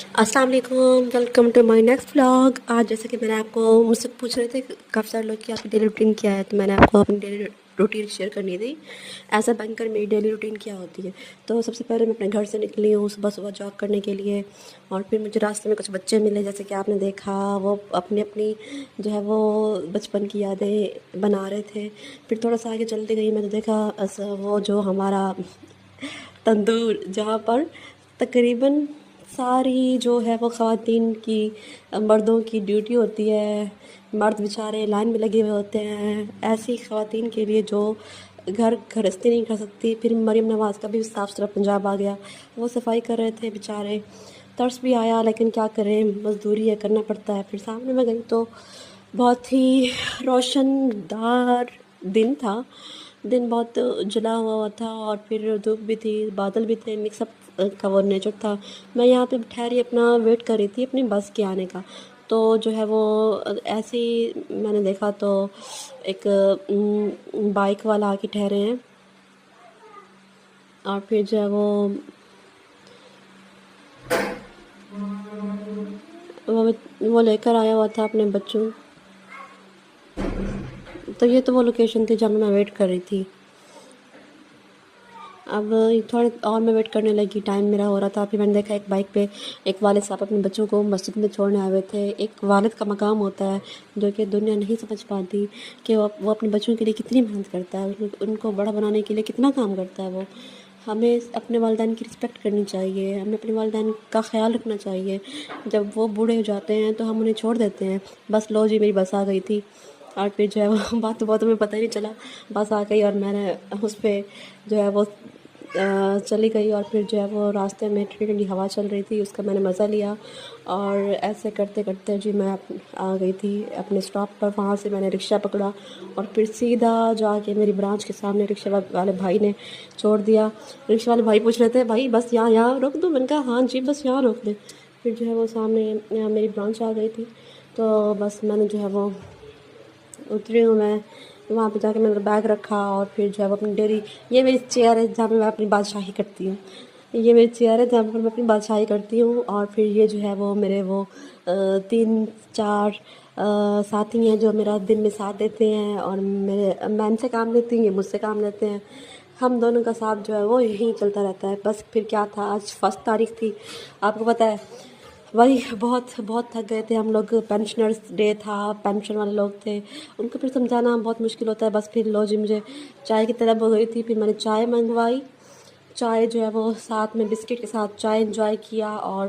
अस्सलाम वालेकुम, welcome to my next vlog. आज जैसे कि मैंने आपको मुझसे पूछ रहे थे काफ़ी सारे लोग कि आपकी डेली रूटीन क्या है, तो मैंने आपको अपनी डेली रूटीन शेयर करनी थी। एज अ बैंकर मेरी डेली रूटीन क्या होती है। तो सबसे पहले मैं अपने घर से निकली हूँ सुबह सुबह जॉब करने के लिए, और फिर मुझे रास्ते में कुछ बच्चे मिले, जैसे कि आपने देखा वो अपनी अपनी जो है वो बचपन की यादें बना रहे थे। फिर थोड़ा सा आगे चलती गई, मैंने देखा वो जो हमारा तंदूर, जहाँ पर तकरीबन सारी जो है वो ख़वातीन की, मर्दों की ड्यूटी होती है। मर्द बेचारे लाइन में लगे हुए होते हैं, ऐसी ख़वातीन के लिए जो घर गृहस्थी नहीं कर सकती। फिर मरीम नवाज़ का भी साफ़ सुथरा पंजाब आ गया, वो सफाई कर रहे थे बेचारे। तरस भी आया, लेकिन क्या करें, मजदूरी है, करना पड़ता है। फिर सामने मैं गई तो बहुत ही रोशनदार दिन था। दिन बहुत जला हुआ था, और फिर धूप भी थी, बादल भी थे, मिक्सअप का वो नेचर था। मैं यहाँ पे ठहरी अपना वेट कर रही थी अपनी बस के आने का। तो जो है वो ऐसे ही मैंने देखा तो एक बाइक वाला आके ठहरे हैं, और फिर जो है वो लेकर आया हुआ था अपने बच्चों। तो ये तो वो लोकेशन थी जहाँ मैं वेट कर रही थी। अब थोड़े और मैं वेट करने लगी, टाइम मेरा हो रहा था। फिर मैंने देखा एक बाइक पे एक वालिद साहब अपने बच्चों को मस्जिद में छोड़ने आए हुए थे। एक वालिद का मकाम होता है जो कि दुनिया नहीं समझ पाती, कि वो अपने बच्चों के लिए कितनी मेहनत करता है, उनको बड़ा बनाने के लिए कितना काम करता है। वो हमें अपने वालिदैन की रिस्पेक्ट करनी चाहिए, हमें अपने वालिदैन का ख्याल रखना चाहिए। जब वो बूढ़े हो जाते हैं तो हम उन्हें छोड़ देते हैं। बस लो जी, मेरी बस आ गई थी, और फिर जो है वो बातों बातों में पता ही नहीं चला बस आ गई, और मैंने उस पर जो है वो चली गई। और फिर जो है वो रास्ते में ठंडी ठंडी हवा चल रही थी, उसका मैंने मज़ा लिया। और ऐसे करते करते जी मैं आ गई थी अपने स्टॉप पर। वहाँ से मैंने रिक्शा पकड़ा, और फिर सीधा जाके मेरी ब्रांच के सामने रिक्शा वाले भाई ने छोड़ दिया। रिक्शा वाले भाई पूछ रहे थे, भाई बस यहाँ यहाँ रोक दूँ? मैंने कहा हाँ जी, बस यहाँ रोक दें। फिर जो है वो सामने मेरी ब्रांच आ गई थी, तो बस मैंने जो है वो उतरी हूँ मैं। वहाँ पे जाके मैंने बैग रखा, और फिर जो है वो अपनी डेली, ये मेरी चेयर है जहाँ पे मैं अपनी बादशाही करती हूँ। ये मेरी चेयर है जहाँ पर मैं अपनी बादशाही करती हूँ। और फिर ये जो है वो मेरे वो 3-4 साथी हैं जो मेरा दिन में साथ देते हैं, और मैं इनसे काम लेती हूँ, ये मुझसे काम लेते हैं। हम दोनों का साथ जो है वो यहीं चलता रहता है। बस फिर क्या था, आज फर्स्ट तारीख थी, आपको पता है। वही बहुत बहुत थक गए थे हम लोग, पेंशनर्स डे था, पेंशन वाले लोग थे, उनको फिर समझाना बहुत मुश्किल होता है। बस फिर लो जी, मुझे चाय की तलब हो गई थी, फिर मैंने चाय मंगवाई। चाय जो है वो साथ में बिस्किट के साथ चाय इंजॉय किया, और